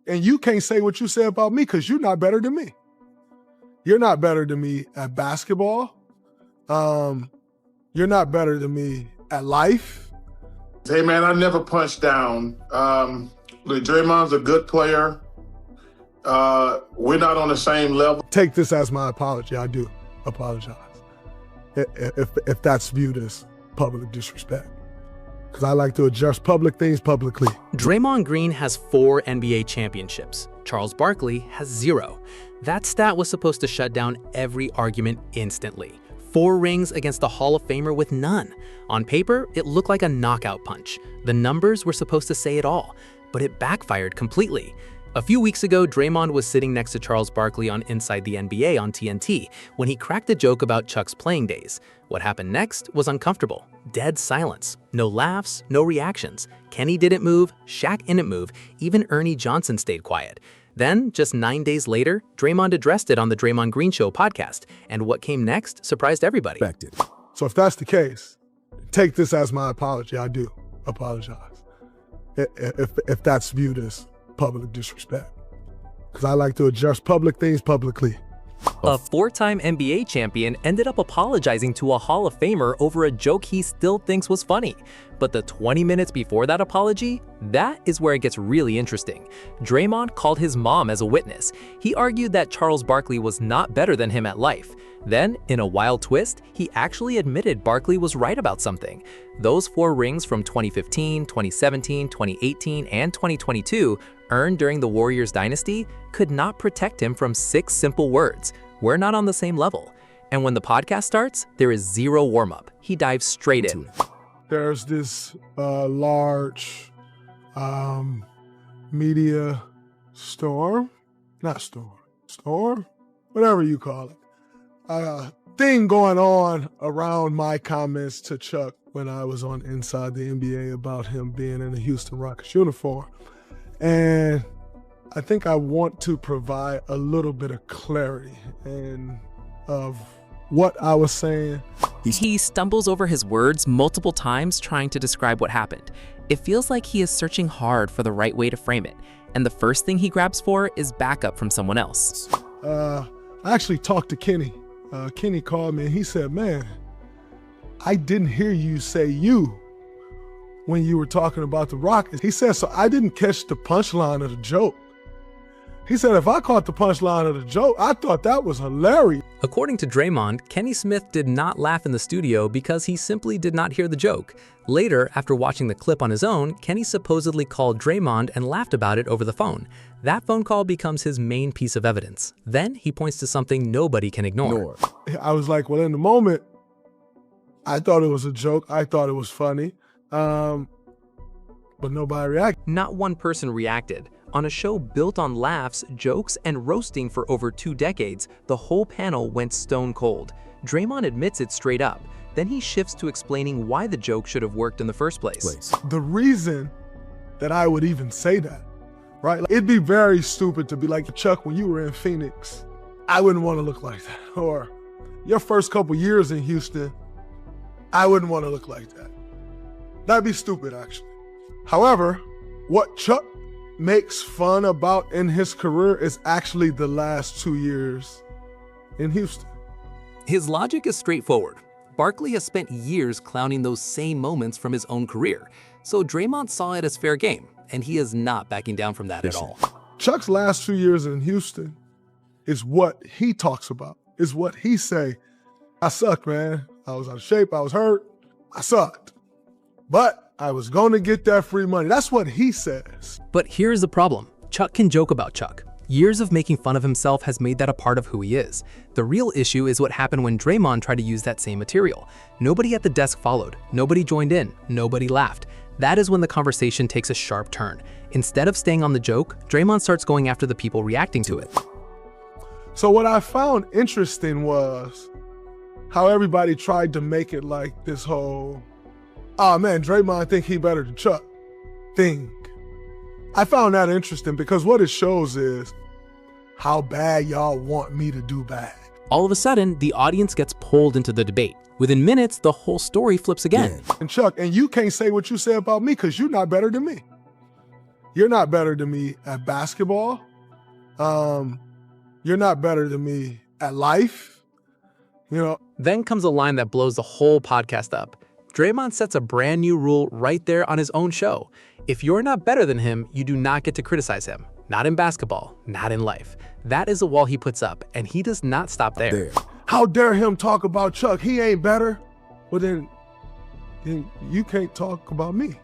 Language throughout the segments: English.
and you can't say what you say about me because you're not better than me. You're not better than me at basketball. You're not better than me at life. Hey, man, I never punched down. Look, Draymond's a good player. We're not on the same level. Take this as my apology. I do apologize if that's viewed as public disrespect, because I like to address public things publicly. Draymond Green has 4 NBA championships. Charles Barkley has 0. That stat was supposed to shut down every argument instantly. 4 rings against the Hall of Famer with none. On paper, it looked like a knockout punch. The numbers were supposed to say it all, but it backfired completely. A few weeks ago, Draymond was sitting next to Charles Barkley on Inside the NBA on TNT when he cracked a joke about Chuck's playing days. What happened next was uncomfortable. Dead silence. No laughs, no reactions. Kenny didn't move, Shaq didn't move, even Ernie Johnson stayed quiet. Then, just 9 days later, Draymond addressed it on the Draymond Green Show podcast, and what came next surprised everybody. So if that's the case, take this as my apology. I do apologize if that's viewed as public disrespect, because I like to address public things publicly. A 4-time NBA champion ended up apologizing to a Hall of Famer over a joke he still thinks was funny. But the 20 minutes before that apology, that is where it gets really interesting. Draymond called his mom as a witness. He argued that Charles Barkley was not better than him at life. Then, in a wild twist, he actually admitted Barkley was right about something. Those 4 rings from 2015, 2017, 2018, and 2022 earned during the Warriors dynasty could not protect him from 6 simple words: "We're not on the same level." And when the podcast starts, there is 0 warm-up. He dives straight in. There's this large media storm, whatever you call it, thing going on around my comments to Chuck when I was on Inside the NBA about him being in a Houston Rockets uniform. And I think I want to provide a little bit of clarity and of what I was saying. He stumbles over his words multiple times trying to describe what happened. It feels like he is searching hard for the right way to frame it, and the first thing he grabs for is backup from someone else. I actually talked to Kenny. Kenny called me and he said, "Man, I didn't hear you say you when you were talking about the Rockets." He said, "So I didn't catch the punchline of the joke." He said, "If I caught the punchline of the joke, I thought that was hilarious." According to Draymond, Kenny Smith did not laugh in the studio because he simply did not hear the joke. Later, after watching the clip on his own, Kenny supposedly called Draymond and laughed about it over the phone. That phone call becomes his main piece of evidence. Then he points to something nobody can ignore. I was like, well, in the moment, I thought it was a joke. I thought it was funny, but nobody reacted. Not one person reacted. On a show built on laughs, jokes, and roasting for over 2 decades, the whole panel went stone cold. Draymond admits it straight up. Then he shifts to explaining why the joke should have worked in the first place. The reason that I would even say that, right? It'd be very stupid to be like, "Chuck, when you were in Phoenix, I wouldn't want to look like that." Or, "Your first couple years in Houston, I wouldn't want to look like that." That'd be stupid, actually. However, what Chuck makes fun about in his career is actually the last 2 years in Houston. His logic is straightforward. Barkley has spent years clowning those same moments from his own career, so Draymond saw it as fair game, and he is not backing down from that at all. Chuck's last 2 years in Houston is what he talks about, is what he say. "I sucked, man. I was out of shape. I was hurt. I sucked. But I was going to get that free money." That's what he says. But here's the problem. Chuck can joke about Chuck. Years of making fun of himself has made that a part of who he is. The real issue is what happened when Draymond tried to use that same material. Nobody at the desk followed. Nobody joined in. Nobody laughed. That is when the conversation takes a sharp turn. Instead of staying on the joke, Draymond starts going after the people reacting to it. So what I found interesting was how everybody tried to make it like this whole, "Oh man, Draymond think he better than Chuck" thing. I found that interesting because what it shows is how bad y'all want me to do bad. All of a sudden, the audience gets pulled into the debate. Within minutes, the whole story flips again. And Chuck, and you can't say what you say about me because you're not better than me. you're not better than me at basketball. You're not better than me at life. You know. Then comes a line that blows the whole podcast up. Draymond sets a brand new rule right there on his own show. If you're not better than him, you do not get to criticize him. Not in basketball, not in life. That is the wall he puts up, and he does not stop there. How dare him talk about Chuck? He ain't better. Well, then you can't talk about me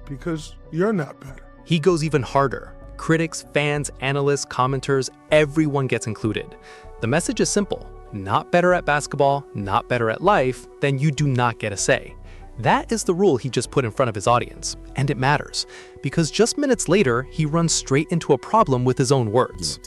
because you're not better. He goes even harder. Critics, fans, analysts, commenters, everyone gets included. The message is simple. Not better at basketball, not better at life, then you do not get a say. That is the rule he just put in front of his audience, and it matters, because just minutes later, he runs straight into a problem with his own words.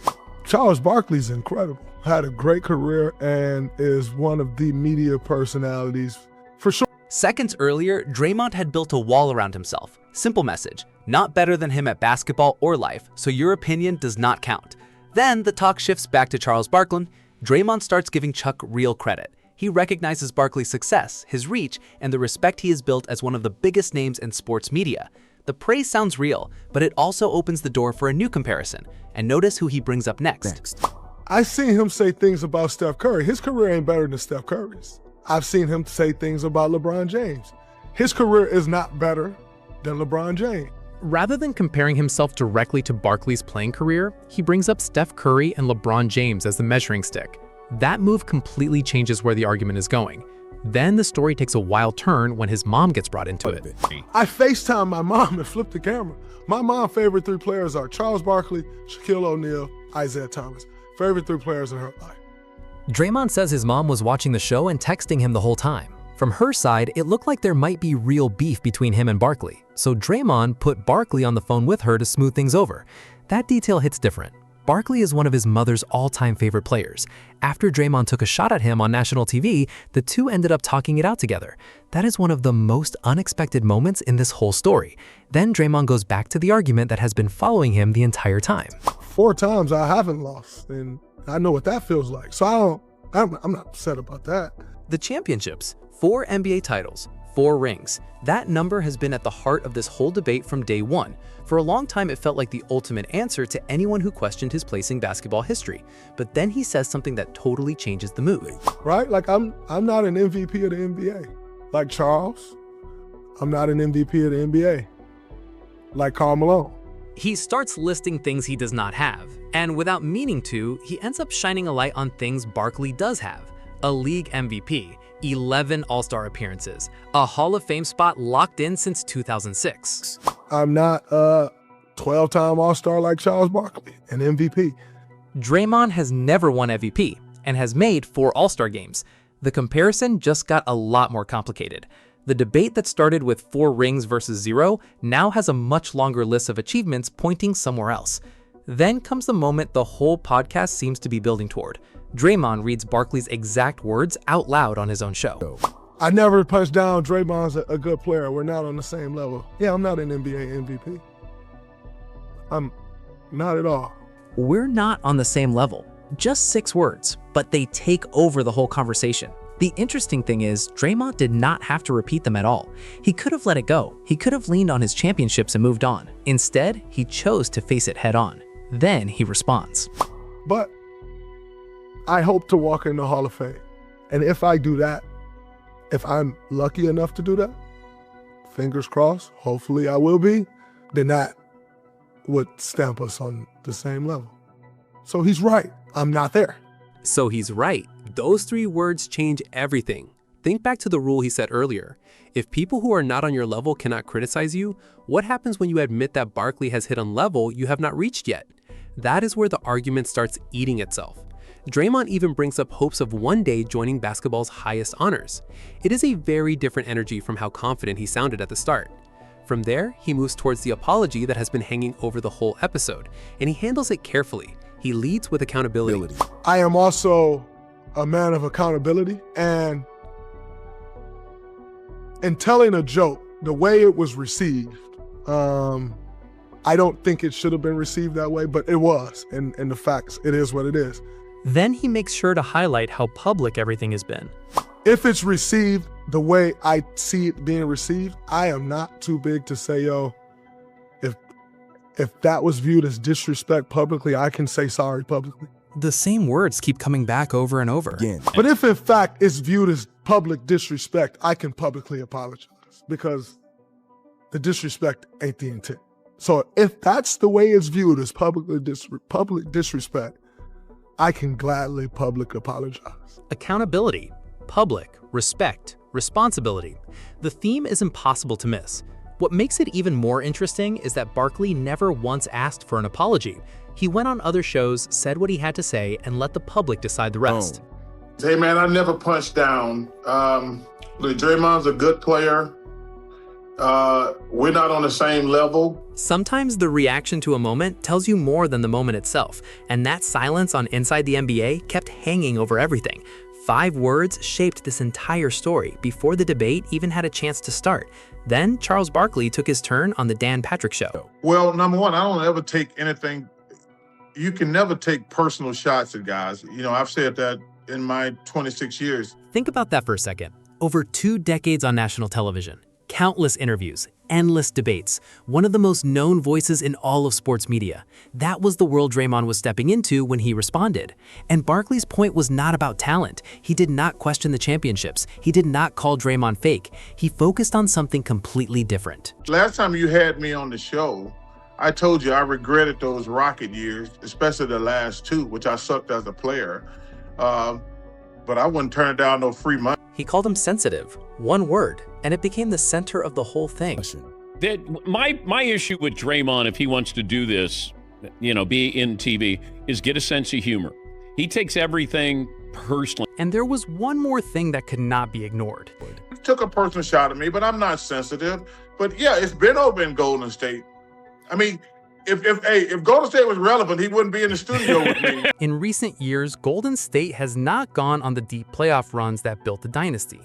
Charles Barkley's incredible. Had a great career and is one of the media personalities for sure. Seconds earlier, Draymond had built a wall around himself. Simple message, not better than him at basketball or life, so your opinion does not count. Then the talk shifts back to Charles Barkley. Draymond starts giving Chuck real credit. He recognizes Barkley's success, his reach, and the respect he has built as one of the biggest names in sports media. The praise sounds real, but it also opens the door for a new comparison. And notice who he brings up next. I seen him say things about Steph Curry. His career ain't better than Steph Curry's. I've seen him say things about LeBron James. His career is not better than LeBron James. Rather than comparing himself directly to Barkley's playing career, he brings up Steph Curry and LeBron James as the measuring stick. That move completely changes where the argument is going. Then the story takes a wild turn when his mom gets brought into it. I FaceTime my mom and flip the camera. My mom's favorite three players are Charles Barkley, Shaquille O'Neal, Isaiah Thomas. Favorite three players in her life. Draymond says his mom was watching the show and texting him the whole time. From her side, it looked like there might be real beef between him and Barkley, so Draymond put Barkley on the phone with her to smooth things over. That detail hits different. Barkley is one of his mother's all-time favorite players. After Draymond took a shot at him on national TV, the two ended up talking it out together. That is one of the most unexpected moments in this whole story. Then Draymond goes back to the argument that has been following him the entire time. 4 times I haven't lost, and I know what that feels like. So I'm not upset about that. The championships, 4 NBA titles, 4 rings. That number has been at the heart of this whole debate from day one. For a long time, it felt like the ultimate answer to anyone who questioned his place in basketball history. But then he says something that totally changes the mood. Right? Like I'm not an MVP of the NBA. Like Charles, I'm not an MVP of the NBA. Like Karl Malone. He starts listing things he does not have, and without meaning to, he ends up shining a light on things Barkley does have. A league MVP, 11 All-Star appearances, a Hall of Fame spot locked in since 2006. I'm not a 12-time All-Star like Charles Barkley, an MVP. Draymond has never won MVP and has made 4 All-Star games. The comparison just got a lot more complicated. The debate that started with 4 rings versus 0 now has a much longer list of achievements pointing somewhere else. Then comes the moment the whole podcast seems to be building toward. Draymond reads Barkley's exact words out loud on his own show. I never punched down. Draymond's a good player. We're not on the same level. Yeah, I'm not an NBA MVP. I'm not at all. We're not on the same level. Just 6 words, but they take over the whole conversation. The interesting thing is, Draymond did not have to repeat them at all. He could have let it go. He could have leaned on his championships and moved on. Instead, he chose to face it head on. Then he responds. But I hope to walk in the Hall of Fame. And if I do that, if I'm lucky enough to do that, fingers crossed, hopefully I will be, then that would stamp us on the same level. So he's right. I'm not there. So he's right. Those 3 words change everything. Think back to the rule he said earlier. If people who are not on your level cannot criticize you, what happens when you admit that Barkley has hit a level you have not reached yet? That is where the argument starts eating itself. Draymond even brings up hopes of one day joining basketball's highest honors. It is a very different energy from how confident he sounded at the start. From there, he moves towards the apology that has been hanging over the whole episode, and he handles it carefully. He leads with accountability. I am also a man of accountability, and in telling a joke, the way it was received, I don't think it should have been received that way, but it was, and the facts, it is what it is. Then he makes sure to highlight how public everything has been. If it's received the way I see it being received, I am not too big to say, yo, if that was viewed as disrespect publicly, I can say sorry publicly. The same words keep coming back over and over. Again. But if in fact it's viewed as public disrespect, I can publicly apologize because the disrespect ain't the intent. So if that's the way it's viewed as public disrespect, I can gladly public apologize. Accountability, public, respect, responsibility. The theme is impossible to miss. What makes it even more interesting is that Barkley never once asked for an apology. He went on other shows, said what he had to say, and let the public decide the rest. Hey, man, I never punched down. Look, Draymond's a good player. We're not on the same level. Sometimes the reaction to a moment tells you more than the moment itself, and that silence on Inside the NBA kept hanging over everything. 5 words shaped this entire story before the debate even had a chance to start. Then Charles Barkley took his turn on the Dan Patrick Show. Well, number one, I don't ever take anything. You can never take personal shots at guys. You know, I've said that in my 26 years. Think about that for a second. Over 2 decades on national television, countless interviews, endless debates, one of the most known voices in all of sports media. That was the world Draymond was stepping into when he responded. And Barkley's point was not about talent. He did not question the championships. He did not call Draymond fake. He focused on something completely different. Last time you had me on the show, I told you I regretted those Rocket years, especially the last 2, which I sucked as a player. But I wouldn't turn down no free money. He called him sensitive, 1 word, and it became the center of the whole thing. My issue with Draymond, if he wants to do this, you know, be in TV, is get a sense of humor. He takes everything personally. And there was one more thing that could not be ignored. He took a personal shot at me, but I'm not sensitive. But yeah, it's been over in Golden State. I mean, if Golden State was relevant, he wouldn't be in the studio with me. In recent years, Golden State has not gone on the deep playoff runs that built the dynasty.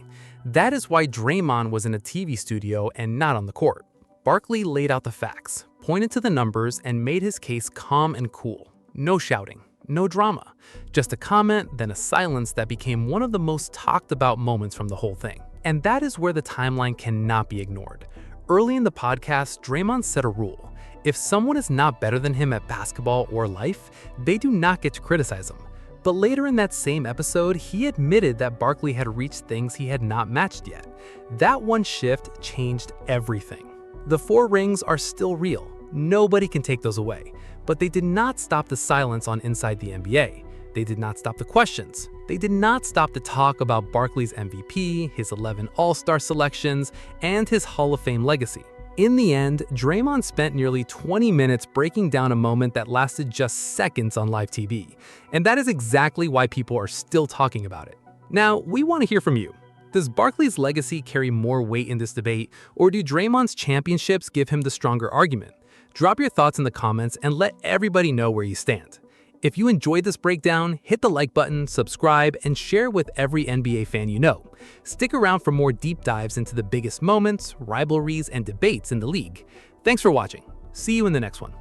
That is why Draymond was in a TV studio and not on the court. Barkley laid out the facts, pointed to the numbers, and made his case calm and cool. No shouting, no drama. Just a comment, then a silence that became one of the most talked about moments from the whole thing. And that is where the timeline cannot be ignored. Early in the podcast, Draymond set a rule. If someone is not better than him at basketball or life, they do not get to criticize him. But later in that same episode, he admitted that Barkley had reached things he had not matched yet. That one shift changed everything. The 4 rings are still real. Nobody can take those away. But they did not stop the silence on Inside the NBA. They did not stop the questions. They did not stop the talk about Barkley's MVP, his 11 All-Star selections, and his Hall of Fame legacy. In the end, Draymond spent nearly 20 minutes breaking down a moment that lasted just seconds on live TV. And that is exactly why people are still talking about it. Now, we want to hear from you. Does Barkley's legacy carry more weight in this debate, or do Draymond's championships give him the stronger argument? Drop your thoughts in the comments and let everybody know where you stand. If you enjoyed this breakdown, hit the like button, subscribe, and share with every NBA fan you know. Stick around for more deep dives into the biggest moments, rivalries, and debates in the league. Thanks for watching. See you in the next one.